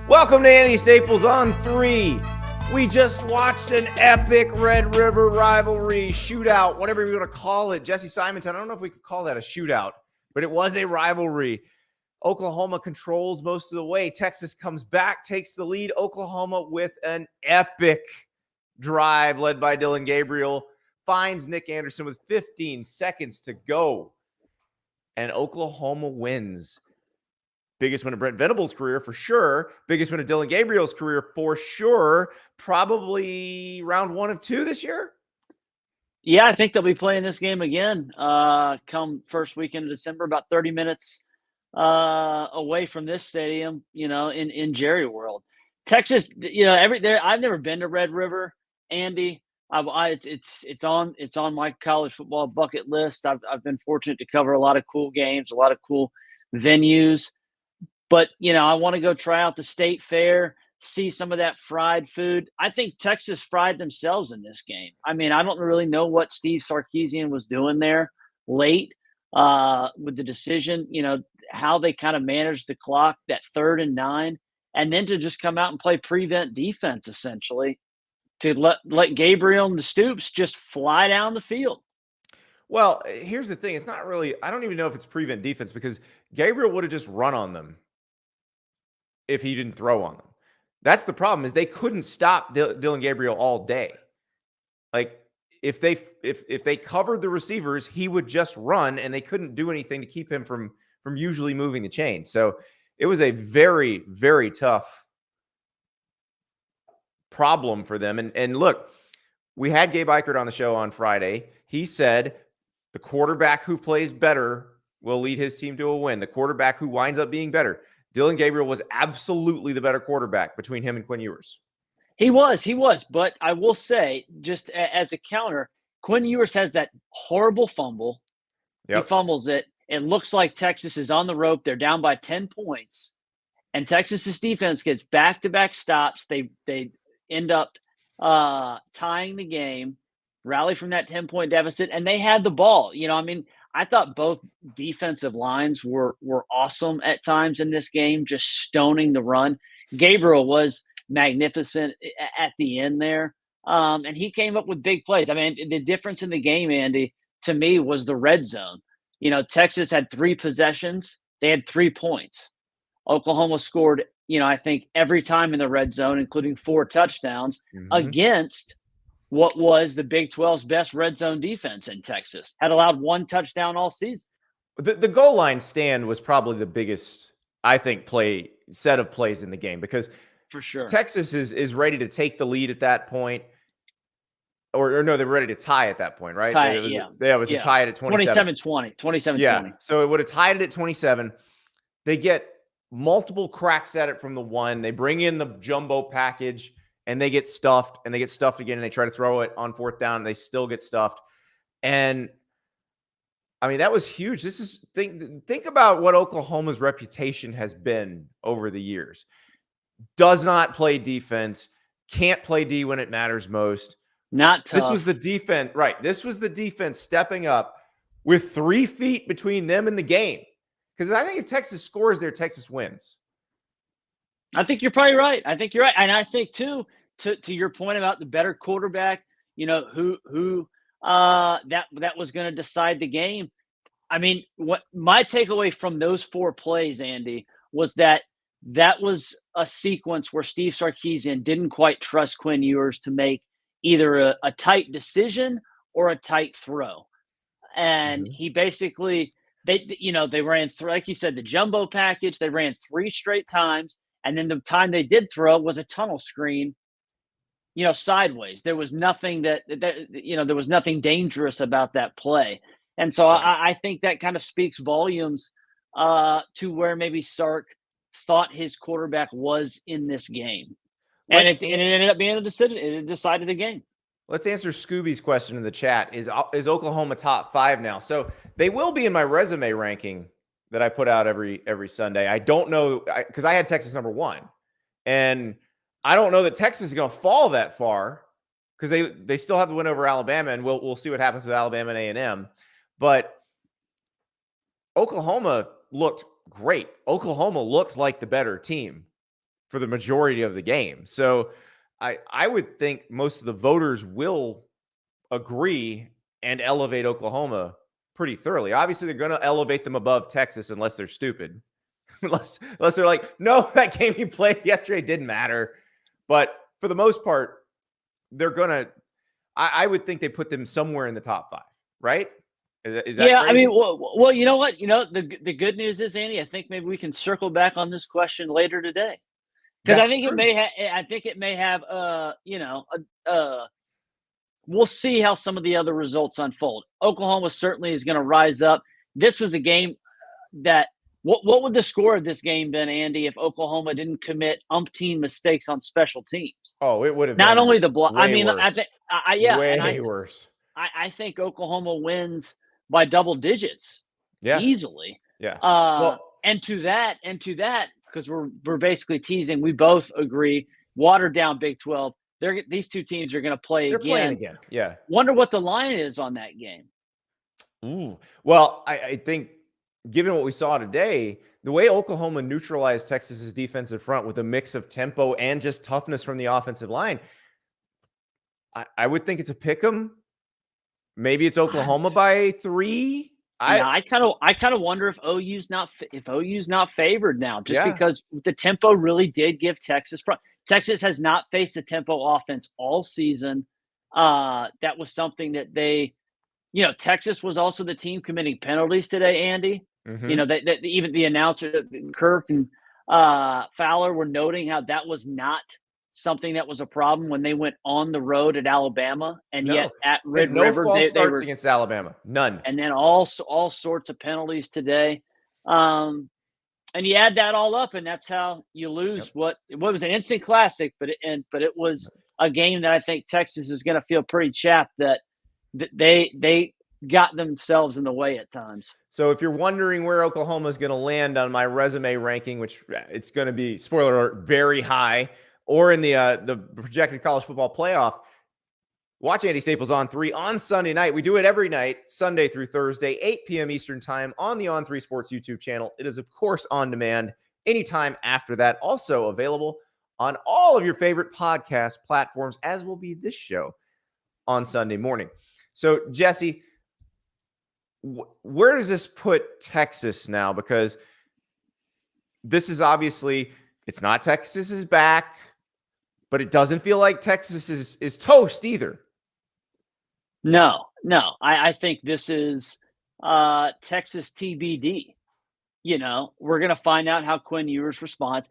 Welcome to Andy Staples on 3. We just watched an epic Red River Rivalry shootout, whatever you want to call it. Jesse Simonton, I don't know if we could call that a shootout, but it was a rivalry. Oklahoma controls most of the way. Texas comes back, takes the lead. Oklahoma with an epic drive led by Dillon Gabriel finds Nic Anderson with 15 seconds to go. And Oklahoma wins. Biggest win of Brent Venables' career for sure. Biggest win of Dillon Gabriel's career for sure. Probably round 1 of 2 this year. Yeah, I think they'll be playing this game again come first weekend of December, about 30 minutes away from this stadium, in Jerry World. Texas, I've never been to Red River, Andy. It's on my college football bucket list. I've been fortunate to cover a lot of cool games, a lot of cool venues. But, I want to go try out the state fair, see some of that fried food. I think Texas fried themselves in this game. I mean, I don't really know what Steve Sarkisian was doing there late with the decision, how they kind of managed the clock, that 3rd and 9, and then to just come out and play prevent defense, essentially, to let Gabriel and the Stoops just fly down the field. Well, here's the thing. It's not really – I don't even know if it's prevent defense because Gabriel would have just run on them if he didn't throw on them. That's the problem, is they couldn't stop Dillon Gabriel all day. Like, if they covered the receivers, he would just run, and they couldn't do anything to keep him from usually moving the chains. So it was a very, very tough problem for them. And look, we had Gabe Eichert on the show on Friday. He said the quarterback who plays better will lead his team to a win. The quarterback who winds up being better. Dillon Gabriel was absolutely the better quarterback between him and Quinn Ewers. He was. But I will say, just as a counter, Quinn Ewers has that horrible fumble. Yep. He fumbles it. It looks like Texas is on the rope. They're down by 10 points. And Texas's defense gets back-to-back stops. They end up tying the game, rally from that 10-point deficit, and they had the ball. I thought both defensive lines were awesome at times in this game, just stoning the run. Gabriel was magnificent at the end there, and he came up with big plays. I mean, the difference in the game, Andy, to me, was the red zone. Texas had 3 possessions. They had 3 points. Oklahoma scored, I think every time in the red zone, including 4 touchdowns against what was the Big 12's best red zone defense in Texas. Had allowed 1 touchdown all season. The goal line stand was probably the biggest, I think, set of plays in the game, because for sure Texas is ready to take the lead at that point. Or no, they were ready to tie at that point, right? It was a tie at 27. 27-20. Yeah, so it would have tied it at 27. They get multiple cracks at it from the 1. They bring in the jumbo package, and they get stuffed, and they get stuffed again, and they try to throw it on 4th down, and they still get stuffed. And I mean, that was huge. Think about what Oklahoma's reputation has been over the years. Does not play defense, can't play D when it matters most. Not tough. This was the defense, right? This was the defense stepping up with 3 feet between them and the game. Because I think if Texas scores there, Texas wins. I think you're probably right. And I think, too, to your point about the better quarterback, who that was going to decide the game. I mean, what my takeaway from those 4 plays, Andy, was that was a sequence where Steve Sarkisian didn't quite trust Quinn Ewers to make either a tight decision or a tight throw. And he basically, they ran through, like you said, the jumbo package. They ran 3 straight times. And then the time they did throw was a tunnel screen, sideways. There was nothing there was nothing dangerous about that play. And so I think that kind of speaks volumes to where maybe Sark thought his quarterback was in this game. And it ended up being a decision. It decided the game. Let's answer Scooby's question in the chat. Is Oklahoma top 5 now? So they will be in my resume ranking that I put out every Sunday. I don't know, because I had Texas number 1. And I don't know that Texas is going to fall that far, because they still have to win over Alabama, and we'll see what happens with Alabama and A&M. But Oklahoma looked great. Oklahoma looked like the better team for the majority of the game. So I would think most of the voters will agree and elevate Oklahoma pretty thoroughly. Obviously, they're going to elevate them above Texas unless they're stupid. unless they're like, no, that game you played yesterday didn't matter. But for the most part, they're going to, I would think they put them somewhere in the top 5, right? Is that yeah, crazy? I mean, well, you know what? The good news is, Andy, I think maybe we can circle back on this question later today. Because I think it may have we'll see how some of the other results unfold. Oklahoma certainly is going to rise up. This was a game that what would the score of this game been, Andy, if Oklahoma didn't commit umpteen mistakes on special teams? Oh, it would have not been only the block. I mean, worse. I think way worse. I think Oklahoma wins by double digits easily. Yeah. And to that, because we're basically teasing, we both agree, watered down Big 12. These two teams are going to play again. They're playing again. Yeah. Wonder what the line is on that game. Ooh. Well, I think given what we saw today, the way Oklahoma neutralized Texas's defensive front with a mix of tempo and just toughness from the offensive line, I would think it's a pick 'em. Maybe it's Oklahoma by 3. I kind of wonder if OU's not favored now, just because the tempo really did give Texas. Texas has not faced a tempo offense all season. That was something that they, Texas was also the team committing penalties today, Andy. Mm-hmm. Even the announcer, Kirk and Fowler, were noting how that was not something that was a problem when they went on the road at Alabama, and yet at Red River, false starts against Alabama, none, and then all sorts of penalties today. And you add that all up, and that's how you lose what was an instant classic, but it was a game that I think Texas is going to feel pretty chapped that they got themselves in the way at times. So if you're wondering where Oklahoma is going to land on my resume ranking, which it's going to be, spoiler alert, very high, or in the projected college football playoff, watch Andy Staples On3 on Sunday night. We do it every night, Sunday through Thursday, 8 p.m. Eastern time on the On3 Sports YouTube channel. It is, of course, on demand anytime after that. Also available on all of your favorite podcast platforms, as will be this show on Sunday morning. So, Jesse, where does this put Texas now? Because this is obviously, it's not Texas's back, but it doesn't feel like Texas is toast either. No. I think this is Texas TBD. We're going to find out how Quinn Ewers responds.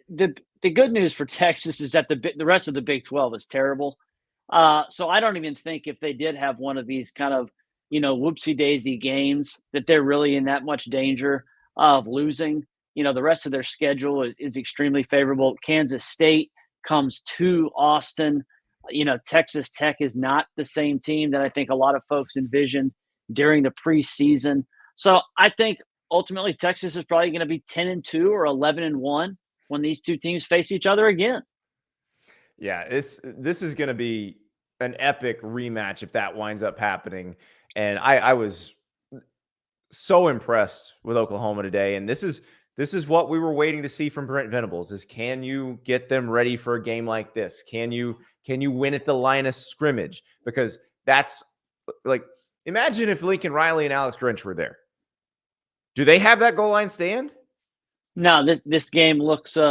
The good news for Texas is that the rest of the Big 12 is terrible. So I don't even think if they did have one of these kind of, whoopsie-daisy games that they're really in that much danger of losing. The rest of their schedule is extremely favorable. Kansas State comes to Austin. Texas Tech is not the same team that I think a lot of folks envisioned during the preseason. So I think ultimately Texas is probably going to be 10-2 or 11-1 when these two teams face each other again. Yeah, this is going to be an epic rematch if that winds up happening. And I was so impressed with Oklahoma today. And this is what we were waiting to see from Brent Venables, is can you get them ready for a game like this? Can you win at the line of scrimmage? Because that's like, imagine if Lincoln Riley and Alex Grinch were there. Do they have that goal line stand? No, this game looks a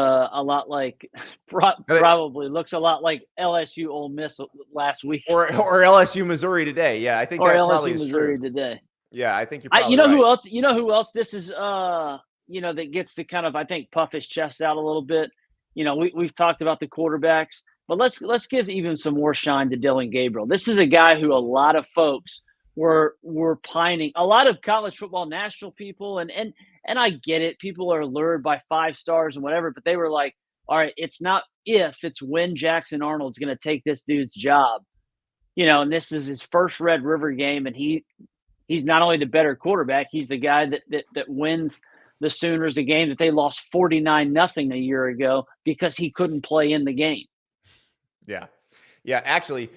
lot like probably looks a lot like LSU Ole Miss last week, or LSU Missouri today. Yeah, I think that probably is Missouri true. today. Yeah, I think you're probably right. Who else? This is that gets to kind of, I think, puff his chest out a little bit. We've talked about the quarterbacks, but let's give even some more shine to Dillon Gabriel. This is a guy who a lot of folks were pining. A lot of college football national people, and I get it. People are lured by 5 stars and whatever, but they were like, all right, it's not if, it's when Jackson Arnold's going to take this dude's job. And this is his first Red River game, and he's not only the better quarterback, he's the guy that wins the Sooners a game that they lost 49-0 a year ago because he couldn't play in the game. Yeah. Actually,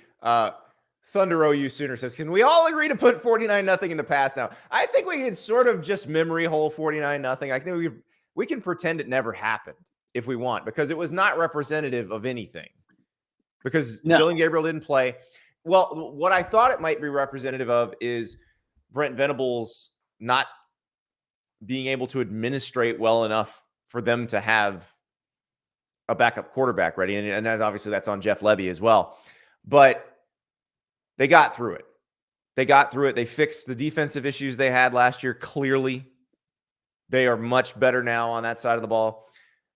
Thunder OU Sooner says, can we all agree to put 49-0 in the past now? I think we can sort of just memory hole 49-0. I think we can pretend it never happened. if we want, because it was not representative of anything. Because No. Dillon Gabriel didn't play. Well, what I thought it might be representative of is Brent Venables not being able to administrate well enough for them to have a backup quarterback ready. And that, obviously that's on Jeff Lebby as well. But they got through it. They fixed the defensive issues they had last year. Clearly, they are much better now on that side of the ball.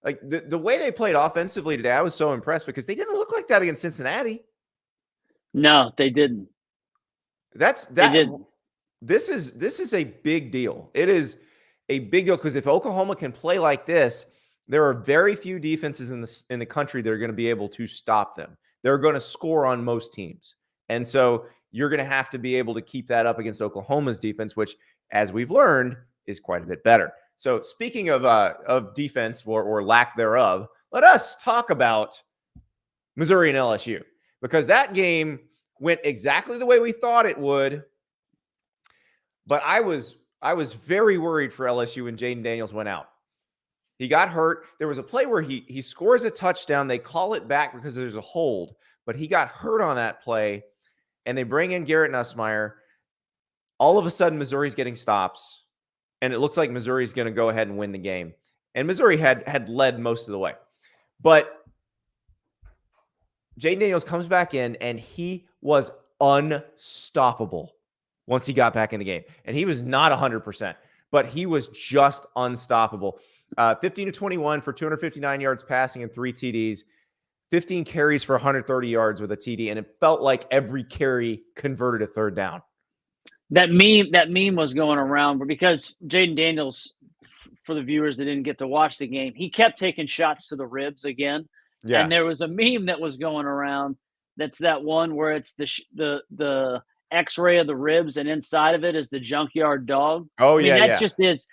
Like the way they played offensively today, I was so impressed because they didn't look like that against Cincinnati. No, they didn't. This is a big deal. It is a big deal because if Oklahoma can play like this, there are very few defenses in the country that are going to be able to stop them. They're going to score on most teams. And so you're going to have to be able to keep that up against Oklahoma's defense, which, as we've learned, is quite a bit better. So speaking of defense or lack thereof, let us talk about Missouri and LSU, because that game went exactly the way we thought it would. But I was very worried for LSU when Jayden Daniels went out. He got hurt. There was a play where he scores a touchdown. They call it back because there's a hold, but he got hurt on that play, and they bring in Garrett Nussmeier. All of a sudden, Missouri's getting stops, and it looks like Missouri's going to go ahead and win the game. And Missouri had led most of the way. But Jayden Daniels comes back in, and he was unstoppable once he got back in the game. And he was not 100%, but he was just unstoppable. 15 to 21 for 259 yards passing and 3 TDs, 15 carries for 130 yards with a TD, and it felt like every carry converted a third down. That meme was going around because Jayden Daniels, for the viewers that didn't get to watch the game, he kept taking shots to the ribs again. Yeah. And there was a meme that was going around. That's that one where it's the X-ray of the ribs, and inside of it is the junkyard dog. Oh, that just is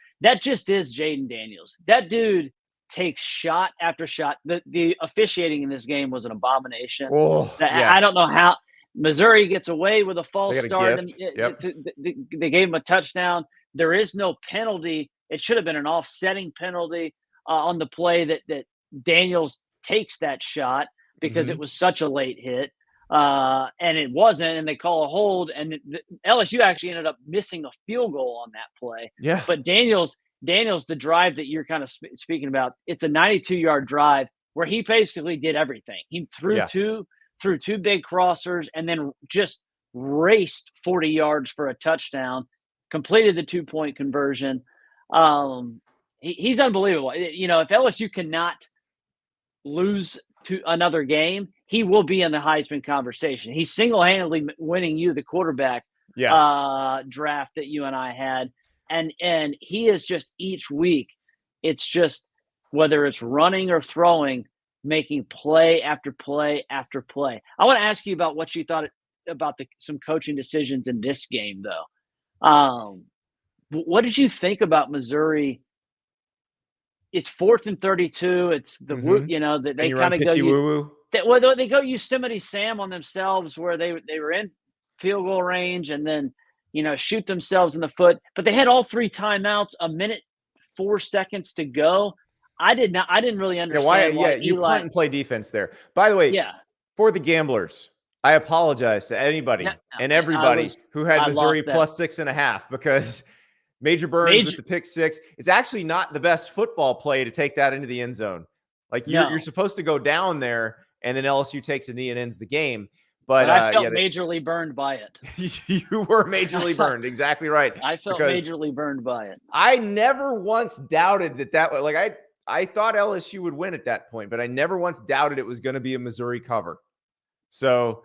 Jayden Daniels. That dude takes shot after shot. The officiating in this game was an abomination. Oh, yeah. I don't know how Missouri gets away with a false start. They gave him a touchdown. There is no penalty. It should have been an offsetting penalty on the play that Daniels takes that shot because it was such a late hit. And it wasn't, and they call a hold, and LSU actually ended up missing a field goal on that play. Yeah. But Daniels, the drive that you're kind of speaking about, it's a 92-yard drive where he basically did everything. He threw two big crossers and then just raced 40 yards for a touchdown, completed the 2-point conversion. He's unbelievable. You know, if LSU cannot lose to another game, he will be in the Heisman conversation. He's single-handedly winning you the quarterback draft that you and I had. And he is just each week, it's just whether it's running or throwing, making play after play after play. I want to ask you about what you thought about some coaching decisions in this game, though. What did you think about Missouri? It's 4th and 32. It's the that they kind of go they go Yosemite Sam on themselves, where they were in field goal range and then shoot themselves in the foot. But they had all 3 timeouts, 1 minute 4 seconds to go. I didn't really understand why you punt and play defense there. By the way, for the gamblers, I apologize to anybody and everybody who had Missouri plus 6.5, because Major Burns with the pick 6. It's actually not the best football play to take that into the end zone. Like you're supposed to go down there, and then LSU takes a knee and ends the game. But I felt majorly burned by it. You were majorly burned. Exactly right. I felt majorly burned by it. I never once doubted that I thought LSU would win at that point, but I never once doubted it was going to be a Missouri cover. So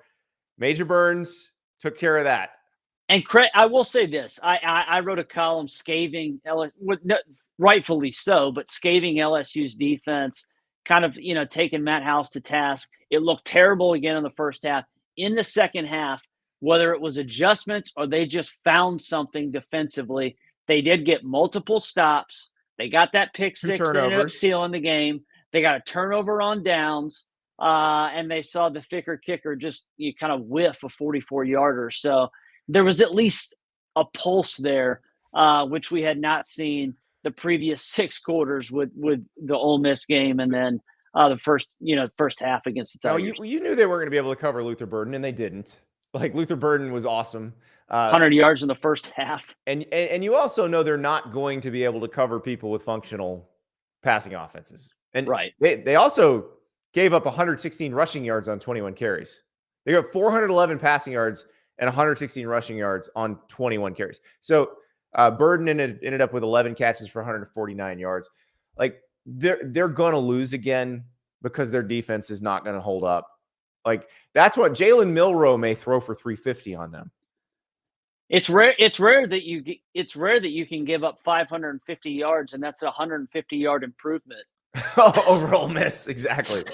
Major Burns took care of that. And I will say this. I wrote a column scathing LSU, rightfully so, but scathing LSU's defense, kind of, taking Matt House to task. It looked terrible again in the first half. In the second half, whether it was adjustments or they just found something defensively, they did get multiple stops. They got that pick 6 that ended up sealing the game. They got a turnover on downs, and they saw the Ficker kicker just kind of whiff a 44-yarder. So there was at least a pulse there, which we had not seen the previous 6 quarters with the Ole Miss game, and then the first half against the Tigers. No, you knew they weren't going to be able to cover Luther Burden, and they didn't. Like, Luther Burden was awesome. 100 yards in the first half. And you also know they're not going to be able to cover people with functional passing offenses. And right. They also gave up 116 rushing yards on 21 carries. They got 411 passing yards and 116 rushing yards on 21 carries. So Burden ended up with 11 catches for 149 yards. Like, they're going to lose again because their defense is not going to hold up. Like, that's what Jalen Milroe may throw for 350 on them. It's rare that you can give up 550 yards, and that's a 150-yard improvement. Over Ole Miss, exactly.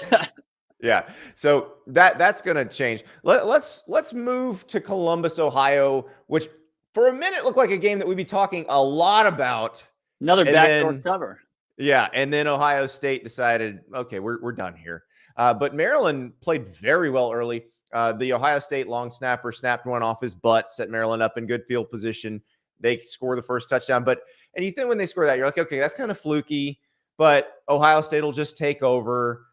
Yeah. So that's going to change. Let's move to Columbus, Ohio, which for a minute looked like a game that we'd be talking a lot about. Another backdoor cover. Yeah, and then Ohio State decided, okay, we're done here. But Maryland played very well early. The Ohio State long snapper snapped one off his butt, set Maryland up in good field position. They score the first touchdown. And you think when they score that, you're like, okay, that's kind of fluky, but Ohio State will just take over.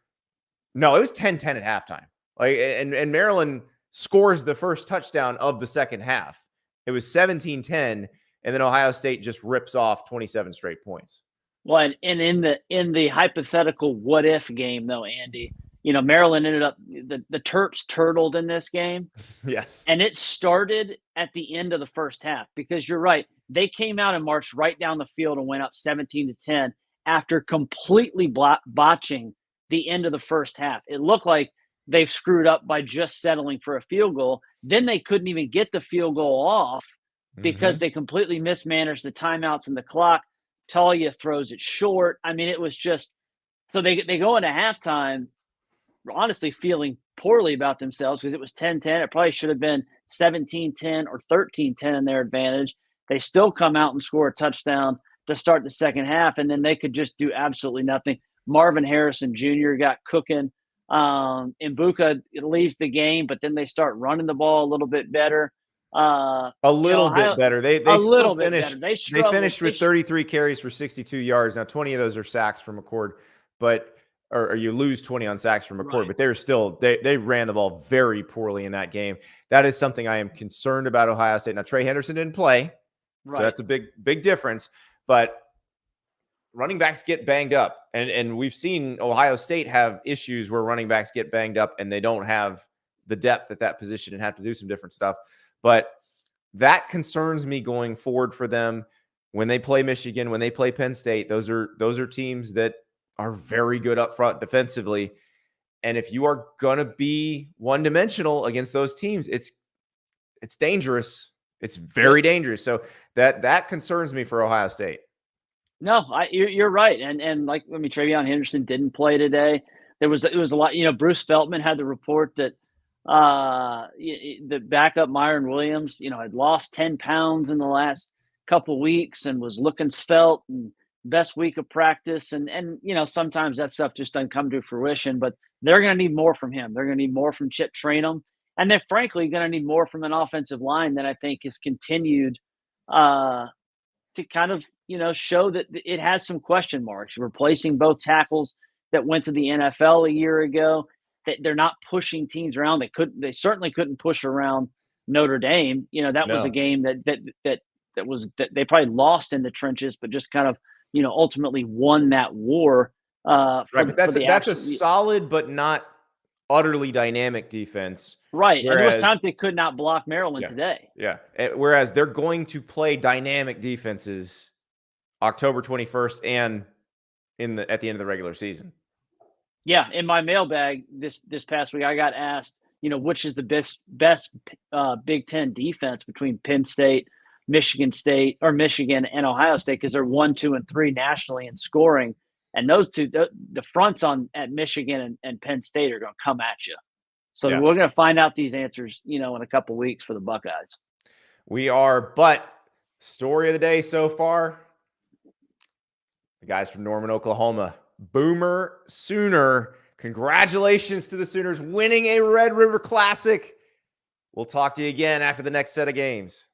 No, it was 10-10 at halftime. Like, and Maryland scores the first touchdown of the second half. It was 17-10, and then Ohio State just rips off 27 straight points. Well, and in the hypothetical what if game though, Andy, Maryland ended up the Terps turtled in this game. Yes. And it started at the end of the first half, because you're right. They came out and marched right down the field and went up 17-10 after completely botching the end of the first half. It looked like they've screwed up by just settling for a field goal. Then they couldn't even get the field goal off because they completely mismanaged the timeouts and the clock. Talia throws it short. I mean, it was just – so they go into halftime honestly feeling poorly about themselves because it was 10-10. It probably should have been 17-10 or 13-10 in their advantage. They still come out and score a touchdown to start the second half, and then they could just do absolutely nothing. Marvin Harrison Jr. got cooking. Mbuka leaves the game, but then they start running the ball a little bit better. A little bit better. They finished with 33 carries for 62 yards. Now, 20 of those are sacks from McCord, or you lose 20 on sacks from McCord, but they're still they ran the ball very poorly in that game. That is something I am concerned about Ohio State. Now, Trey Henderson didn't play, so that's a big difference. But running backs get banged up, and we've seen Ohio State have issues where running backs get banged up and they don't have the depth at that position and have to do some different stuff. But that concerns me going forward for them when they play Michigan, when they play Penn State. Those are teams that are very good up front defensively. And if you are going to be one-dimensional against those teams, it's dangerous. It's very dangerous. So that concerns me for Ohio State. No, you're right. And like, Travion Henderson didn't play today. It was a lot, Bruce Feldman had the report that the backup Myron Williams, had lost 10 pounds in the last couple weeks and was looking svelte and best week of practice. And sometimes that stuff just doesn't come to fruition, but they're going to need more from him. They're going to need more from Chip Trainum. And they're frankly going to need more from an offensive line that I think has continued to kind of, show that it has some question marks. Replacing both tackles that went to the NFL a year ago. That they're not pushing teams around. They certainly couldn't push around Notre Dame. That was a game that they probably lost in the trenches, but just kind of, ultimately won that war. But that's a solid but not utterly dynamic defense. Right. And there was times they could not block Maryland today. Yeah. Whereas they're going to play dynamic defenses October 21st and at the end of the regular season. Yeah, in my mailbag this past week, I got asked, which is the best Big Ten defense between Penn State, Michigan, and Ohio State, because they're 1, 2, and 3 nationally in scoring, and those two, the fronts at Michigan and Penn State are going to come at you. So we're going to find out these answers, in a couple weeks for the Buckeyes. We are, but story of the day so far: the guys from Norman, Oklahoma. Boomer Sooner. Congratulations to the Sooners winning a Red River Classic. We'll talk to you again after the next set of games.